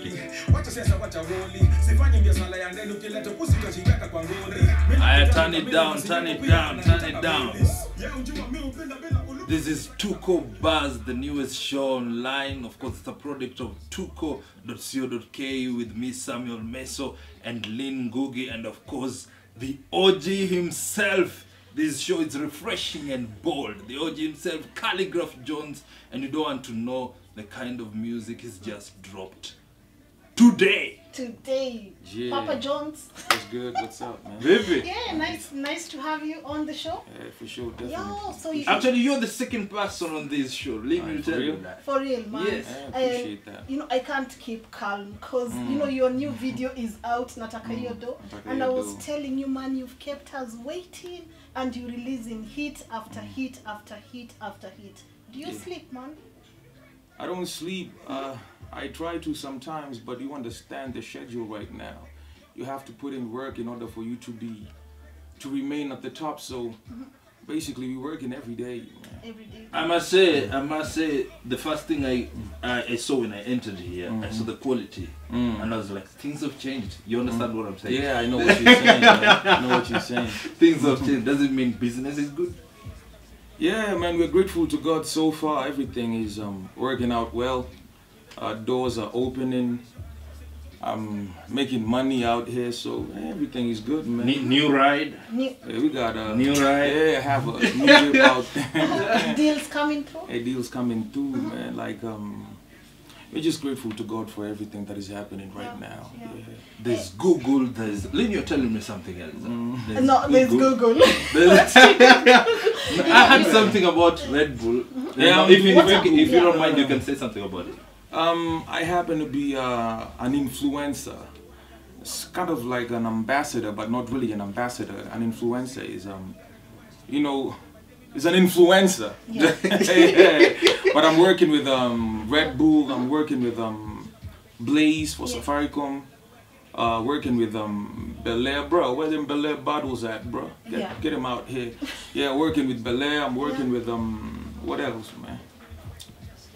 Turn it down, turn it down, turn it down. This is TUKO Buzz, the newest show online. Of course, it's a product of TUKO.co.ke with me, Samuel Meso, and Lynn Ngugi, and of course, the OG himself. This show is refreshing and bold. The OG himself, Khaligraph Jones, and you don't want to know the kind of music he's just dropped today. Yeah. Papa Jonez. What's good? What's up, man? Baby. Yeah, nice to have you on the show. Yeah, for sure, definitely. Yo, so you Actually, you're the second person on this show. Let me tell you that. For real, man. Yes. I appreciate that. You know, I can't keep calm because you know your new video is out, Nataka Iyo Doh, and I was telling you, man, you've kept us waiting, and you're releasing hit after hit after hit after hit. Do you sleep, man? I don't sleep. I try to sometimes, but you understand the schedule right now. You have to put in work in order for you to remain at the top. So basically, we're working every day, man. Every day. I must say, the first thing I saw when I entered here, I saw the quality, and I was like, things have changed. You understand what I'm saying? Yeah, I know what you're saying. Man. I know what you're saying. Things have changed. Does it mean business is good? Yeah, man, we're grateful to God so far. Everything is working out well. Doors are opening. I'm making money out here, so everything is good, man. New ride? Yeah, we got a new ride? Yeah, I have a new trip out there. Deals coming through? Hey, deals coming through, man. Like, we're just grateful to God for everything that is happening right now. Yeah. There's Google, there's... Lynn, you're telling me something else. There's Google. I heard something about Red Bull. Yeah, if you don't mind, you can say something about it. I happen to be an influencer. It's kind of like an ambassador, but not really an ambassador. An influencer is, you know, is an influencer. Yeah. Yeah. But I'm working with Red Bull. I'm working with Blaze for Safaricom. Working with Bel Air, bro. Where them Bel Air bottles at, bro? Get them out here. Yeah, working with Bel Air. I'm working with what else, man?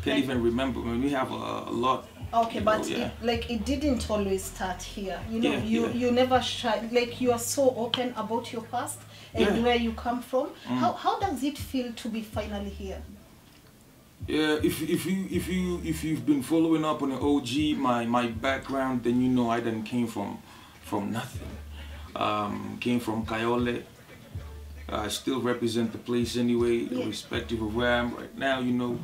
Can't even remember. I mean, we have a lot. Okay, but it didn't always start here. You know, you never shy. Like, you are so open about your past and where you come from. How does it feel to be finally here? Yeah, if you've been following up on the OG, my background, then you know I didn't came from nothing. Came from Kayole. I still represent the place anyway, irrespective of where I am right now. You know.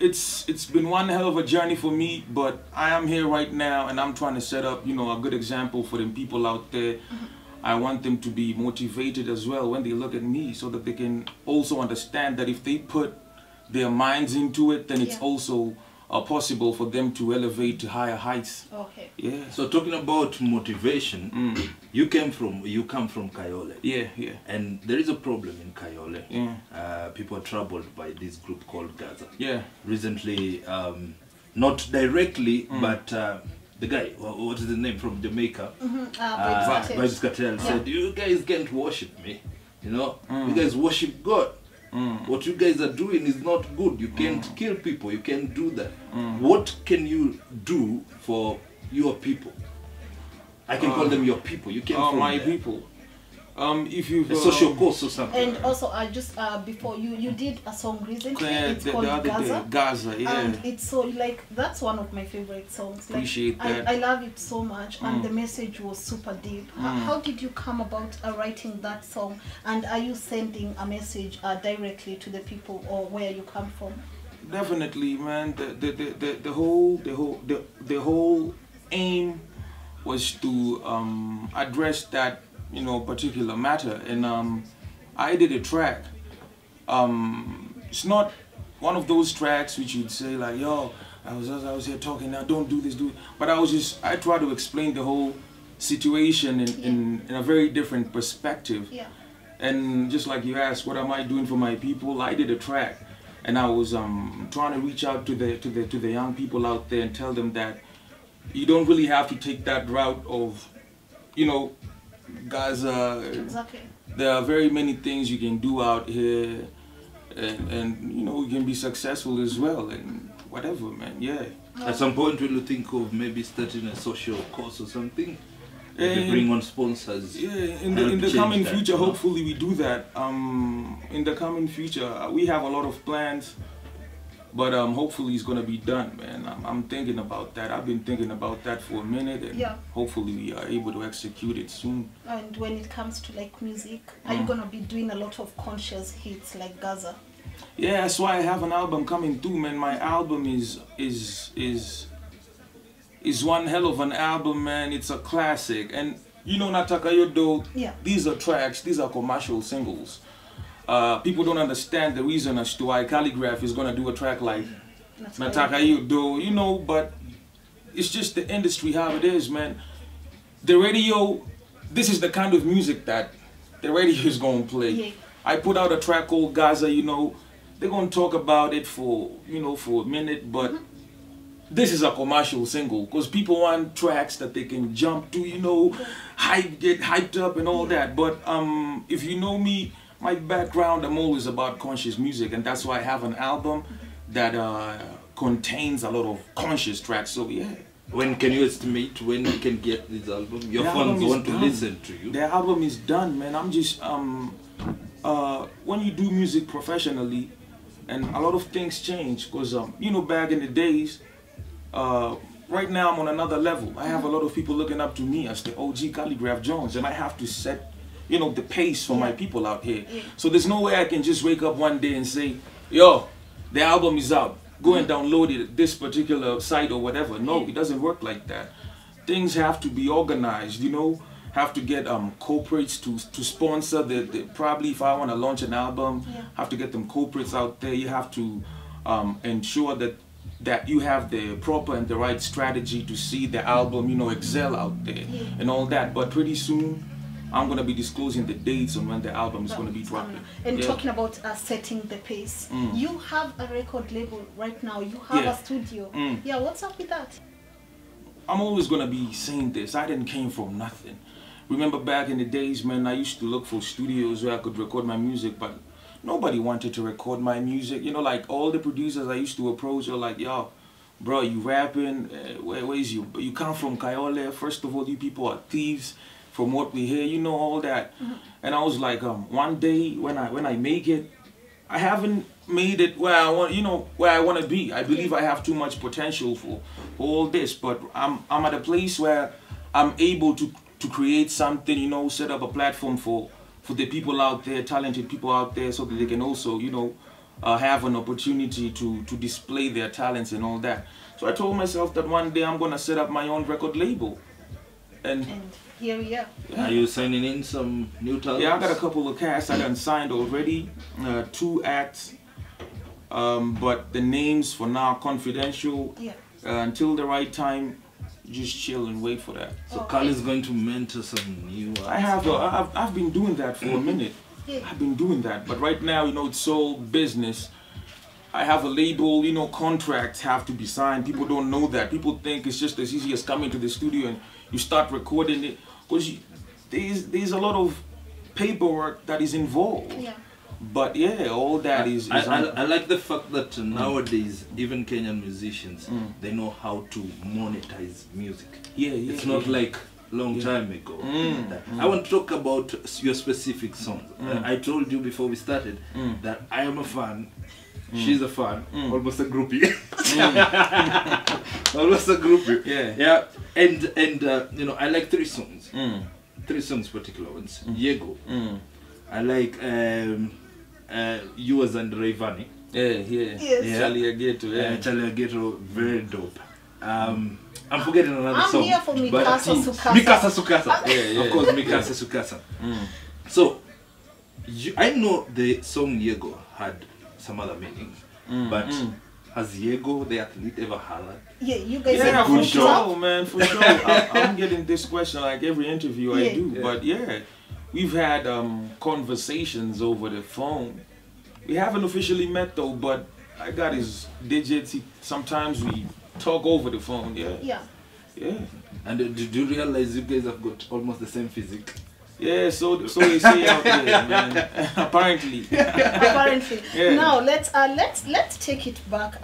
It's been one hell of a journey for me, but I am here right now, and I'm trying to set up, you know, a good example for them people out there. I want them to be motivated as well when they look at me, so that they can also understand that if they put their minds into it, then it's also possible for them to elevate to higher heights. Okay. Yeah. So talking about motivation, you come from Kayole. Yeah. And there is a problem in Kayole. Yeah. People are troubled by this group called Gaza. Yeah. Recently, not directly, but the guy, what is his name, from Jamaica? Vibes Cartel said, "You guys can't worship me. You know, you guys worship God. What you guys are doing is not good. You can't kill people. You can't do that. What can you do for your people?" I can call them your people. You can't call my them people. If you social cause or something. And also, I just before you did a song recently. It's called Gaza. Gaza, yeah. And it's so like that's one of my favorite songs. Like, appreciate that. I love it so much, and the message was super deep. How did you come about writing that song? And are you sending a message directly to the people or where you come from? Definitely, man. The whole aim was to address that, you know, particular matter, and I did a track. It's not one of those tracks which you'd say like, yo, I was here talking now, don't do this, do it. But I try to explain the whole situation in a very different perspective. Yeah. And just like you asked, what am I doing for my people? I did a track, and I was trying to reach out to the young people out there and tell them that you don't really have to take that route of, you know, Gaza. Exactly. There are very many things you can do out here, and you know, you can be successful as well, and whatever, man. Yeah. At some point, will you think of maybe starting a social course or something? Maybe bring on sponsors. Yeah, in the coming future, hopefully we do that. In the coming future, we have a lot of plans, but hopefully it's gonna be done, man. I'm thinking about that. I've been thinking about that for a minute, and hopefully we are able to execute it soon. And when it comes to like music, are you gonna be doing a lot of conscious hits like Gaza? Yeah, that's why I have an album coming through, man. My album is one hell of an album, man. It's a classic. And you know Nataka Iyo Doh, these are tracks, these are commercial singles. People don't understand the reason as to why Khaligraph is gonna do a track like Nataka Iyo Doh, you know, but it's just the industry how it is, man. The radio, this is the kind of music that the radio is gonna play. I put out a track called Gaza, you know, they're gonna talk about it for, you know, for a minute, but this is a commercial single because people want tracks that they can jump to, you know, get hyped up and all that. But if you know me, my background, I'm always about conscious music, and that's why I have an album that contains a lot of conscious tracks. So yeah. When can you estimate when you can get this album? Your fans want to listen to you. The album is done, man. I'm just when you do music professionally, and a lot of things change, because you know, back in the days, right now I'm on another level. I have a lot of people looking up to me as the OG Khaligraph Jones, and I have to set, you know, the pace for my people out here. So there's no way I can just wake up one day and say, yo, the album is out, go and download it at this particular site or whatever. No, it doesn't work like that. Things have to be organized, you know. Have to get corporates to sponsor the probably if I want to launch an album, have to get them corporates out there. You have to ensure that you have the proper and the right strategy to see the album, you know, excel out there and all that. But pretty soon I'm going to be disclosing the dates on when the album is going to be dropping. And talking about setting the pace, you have a record label right now, you have a studio. Yeah, what's up with that? I'm always going to be saying this, I didn't came from nothing. Remember back in the days, man, I used to look for studios where I could record my music, but nobody wanted to record my music. You know, like all the producers I used to approach are like, yo, bro, you rapping, where is you? You come from Kayole, first of all, you people are thieves from what we hear, you know, all that. And I was like, one day when I make it, I haven't made it where I want, you know, where I want to be. I believe I have too much potential for all this, but I'm at a place where I'm able to create something, you know, set up a platform for the people out there, talented people out there, so that they can also, you know, have an opportunity to display their talents and all that. So I told myself that one day I'm going to set up my own record label. And here we are. Are you signing in some new talents? Yeah, I got a couple of casts I done signed already, 2 acts, but the names for now confidential. Until the right time, just chill and wait for that. So Khali is going to mentor some new artists. I've been doing that for a minute. I've been doing that, but right now, you know, it's all business. I have a label, you know, contracts have to be signed. People don't know that. People think it's just as easy as coming to the studio and you start recording it. Because there's a lot of paperwork that is involved. But yeah, all that is I like the fact that nowadays, even Kenyan musicians, they know how to monetize music. It's not like long time ago. I want to talk about your specific songs. I told you before we started that I am a fan. She's a fan. Almost a groupie. Almost a groupie. Yeah. And you know, I like 3 songs. 3 songs, particular ones. Yego. I like yours and Rayvani. Charlie Ageto. Charlie Ageto, very dope. I'm forgetting another song. I'm here for Mikasa Sukasa. Mikasa Sukasa. Of course, Mikasa Sukasa. So, I know the song Yego had some other meaning, but has Yego, the athlete, ever hollered? Yeah, you guys are for sure, man, for sure. I'm getting this question like every interview I do, but yeah, we've had conversations over the phone. We haven't officially met though, but I got his digits. Sometimes we talk over the phone. Yeah. And did you realize you guys have got almost the same physique? Yeah, so they say out there, man. Apparently. Apparently. Now let's take it back.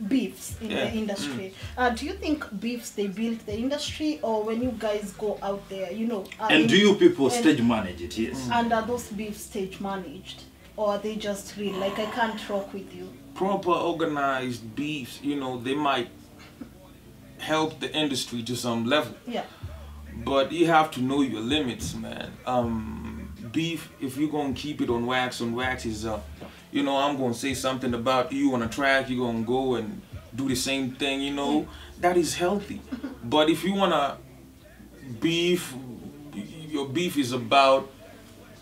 beefs in the industry. Do you think beefs, they build the industry, or when you guys go out there, you know? And do you people stage manage it? Yes. And are those beefs stage managed, or are they just real? Like, I can't rock with you. Proper organized beefs, you know, they might help the industry to some level. Yeah. But you have to know your limits, man. Beef, if you're gonna keep it on wax is, you know, I'm gonna say something about you on a track, you're gonna go and do the same thing, you know, that is healthy. But if you wanna beef, your beef is about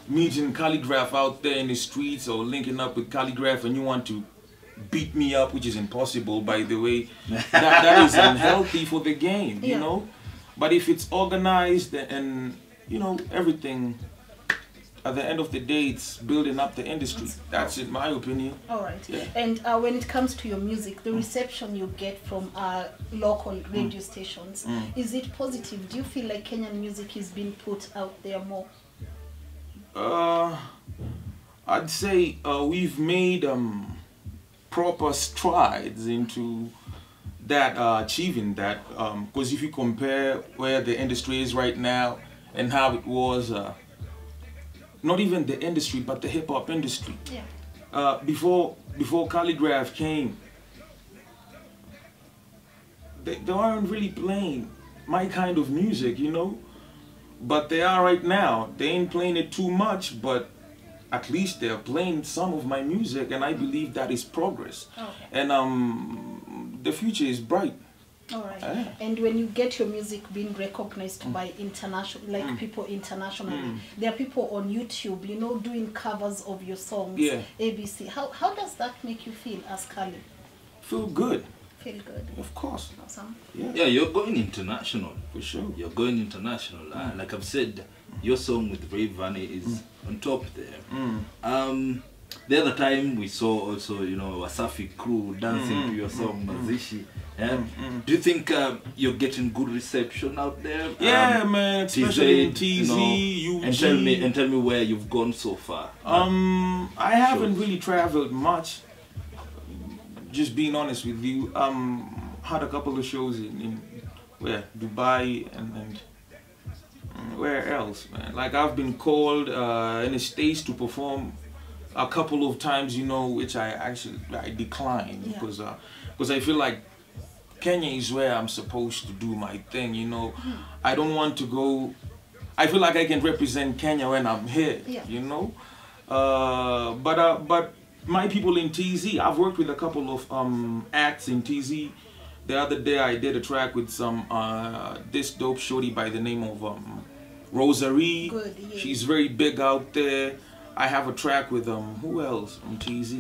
meeting Khaligraph out there in the streets or linking up with Khaligraph, and you want to beat me up, which is impossible, by the way, that is unhealthy for the game, you know. But if it's organized and, you know, everything, at the end of the day, it's building up the industry. That's in my opinion. All right. Yeah. And when it comes to your music, the reception you get from local radio stations, is it positive? Do you feel like Kenyan music is being put out there more? I'd say we've made proper strides into that, achieving that, because if you compare where the industry is right now and how it was, not even the industry but the hip-hop industry, before Khaligraph came, they weren't really playing my kind of music, you know, but they are right now. They ain't playing it too much, but at least they're playing some of my music, and I believe that is progress. And the future is bright. All right. And when you get your music being recognized by international, like people internationally, there are people on YouTube, you know, doing covers of your songs. ABC. How does that make you feel as Khali? Feel good. Feel good. Of course. Awesome. Yeah, you're going international. For sure. You're going international. Like I've said, your song with Ray Vanney is on top there. The other time we saw also, you know, Wasafi crew dancing to your song Mazishi. Do you think you're getting good reception out there? Yeah, man, especially in TZ, you know, UG. and tell me where you've gone so far. I haven't really traveled much. Just being honest with you, had a couple of shows in where Dubai and where else, man. Like I've been called in the States to perform a couple of times, you know, which I declined because I feel like Kenya is where I'm supposed to do my thing, you know. I don't want to go. I feel like I can represent Kenya when I'm here, you know. But my people in TZ, I've worked with a couple of acts in TZ. The other day I did a track with some this dope shorty by the name of Rosary. Good, She's very big out there. I have a track with who else from TZ?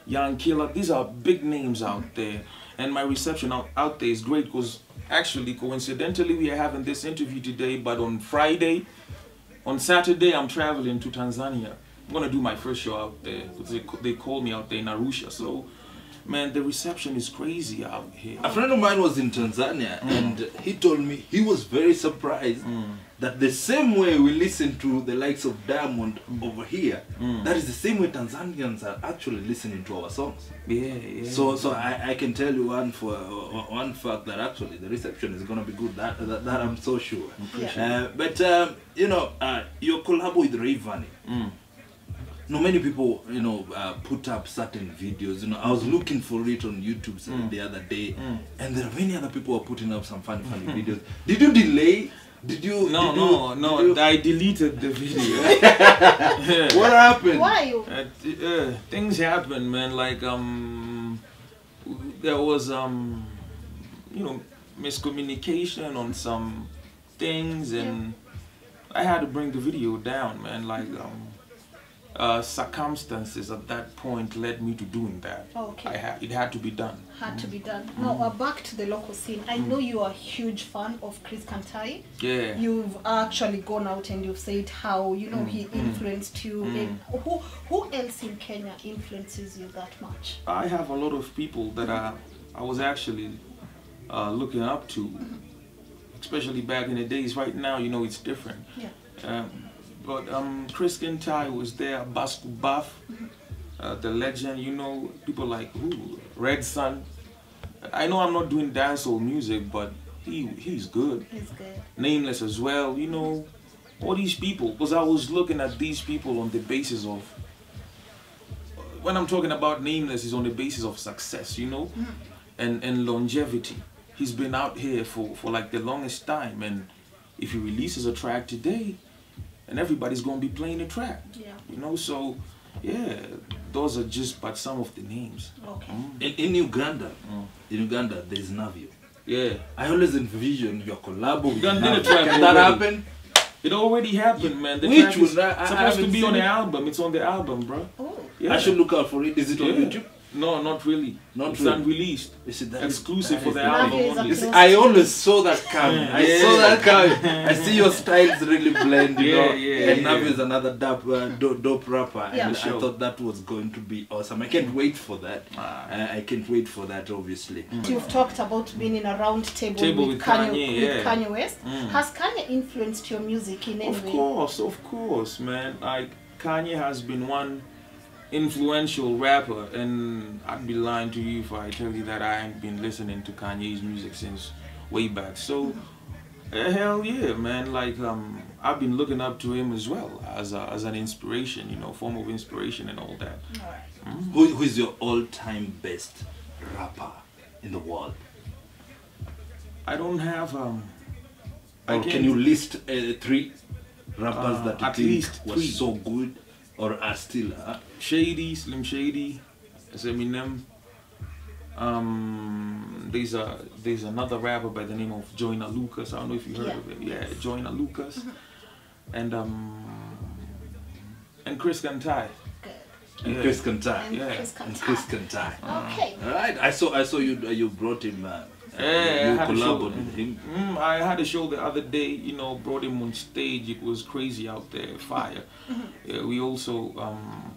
Young Killer. These are big names out there, and my reception out there is great because actually, coincidentally, we are having this interview today, but on Saturday, I'm traveling to Tanzania. I'm gonna do my first show out there because they called me out there in Arusha. So, man, the reception is crazy out here. A friend of mine was in Tanzania, and he told me he was very surprised that the same way we listen to the likes of Diamond over here, that is the same way Tanzanians are actually listening to our songs. So I can tell you one fact that actually the reception is gonna be good. That I'm so sure. But you know, your collab with Ray Vanney. No, many people, you know, put up certain videos. You know, I was looking for it on YouTube the other day, and there are many other people who are putting up some funny videos. Did you delay? Did you? No. I deleted the video. What happened? Why? Things happen, man. Like there was you know, miscommunication on some things, and I had to bring the video down, man. Like circumstances at that point led me to doing that. It had to be done. Had to be done. Now, back to the local scene. I know you are a huge fan of Chris Kantai. Yeah. You've actually gone out and you've said how, you know, he influenced you. And who else in Kenya influences you that much? I have a lot of people that I was actually looking up to, especially back in the days. Right now, you know, it's different. But Chris Kantai was there, Basco Buff, the legend, you know, people like Red Sun, I know I'm not doing dancehall music, but he's good. He's good. Nameless as well, you know. All these people, because I was looking at these people on the basis of, when I'm talking about Nameless, is on the basis of success, you know, and longevity. He's been out here for like the longest time, and if he releases a track today, and everybody's gonna be playing the track, you know. So yeah, those are just but some of the names. Okay. In Uganda, there's Navio. Yeah, I always envision your collab with Navio. Can that happen? It already happened, man. The Which track is was supposed to be on the album. It's on the album, bro. Oh. Yeah. I should look out for it. Is it on YouTube? No, not really. It's unreleased. Exclusive for the album only. I always saw that coming. I saw that coming. I see your styles really blend, you know. And Navio is another dope rapper. And I thought that was going to be awesome. I can't wait for that. I can't wait for that, obviously. You've talked about being in a round table with Kanye West. Has Kanye influenced your music in any way? Of course, man. Like, Kanye has been one influential rapper, and I'd be lying to you if I tell you that I ain't been listening to Kanye's music since way back. So hell yeah, man. Like I've been looking up to him as well as an inspiration, you know, form of inspiration and all that. Who is your all-time best rapper in the world? I don't have can you list 3 rappers that at you least think was so good or are still Shady, Slim Shady, Eminem. There's another rapper by the name of Joyner Lucas. I don't know if you heard of it. Yeah, Joyner Lucas. And Chris Kantai. And Chris Kantai. And Chris Kantai. Okay. All right. I saw you brought him. You collaborated with him. I had a show the other day, you know, brought him on stage. It was crazy out there, fire. We also,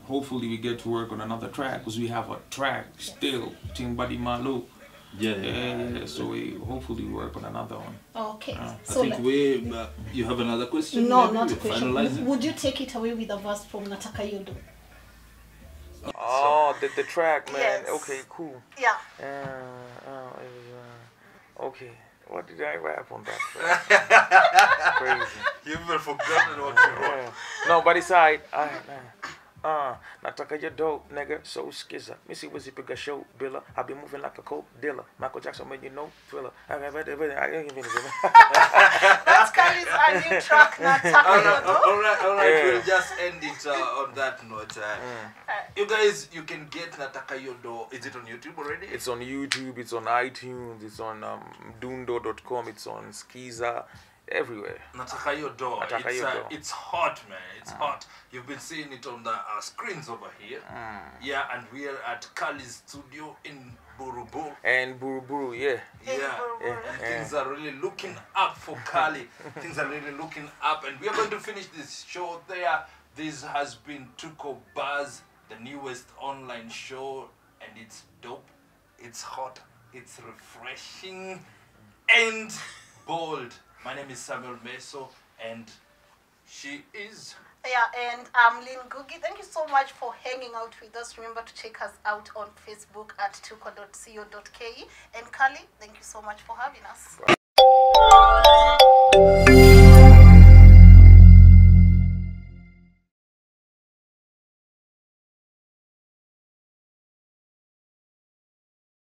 hopefully we get to work on another track, because we have a track still, Timbadi Malo. So we hopefully work on another one. Okay. So I think you have another question? No, not a question. Would you take it away with a verse from Nataka Iyo Doh? Oh, the track, man. Yes. Okay, cool. Yeah. Okay, what did I rap on that track? Crazy. You've even forgotten what you wrote. No, but it's alright. Nataka Iyo Doh, nigga, so skizzer. Missy was it bigger show, Billa. I be moving like a coke dealer. Michael Jackson made you know, Thriller. That's Khali's new track, Nataka Iyo Doh. Alright, we'll just end it on that note. You guys, you can get Nataka Iyo Doh. Is it on YouTube already? It's on YouTube, it's on iTunes, it's on dundo.com, it's on Skiza. Everywhere. Nataka Iyo Doh. It's hot, man. It's hot. You've been seeing it on the screens over here. Yeah, and we are at Khali's studio in BuruBuru. And BuruBuru, yeah. And things are really looking up for Khali. Things are really looking up, and we are going to finish this show there. This has been TUKO Buzz, the newest online show, and it's dope. It's hot. It's refreshing and bold. My name is Samuel Meso, and she is... Yeah, and I'm Lynn Gugi. Thank you so much for hanging out with us. Remember to check us out on Facebook at tuko.co.ke. And Khali, thank you so much for having us.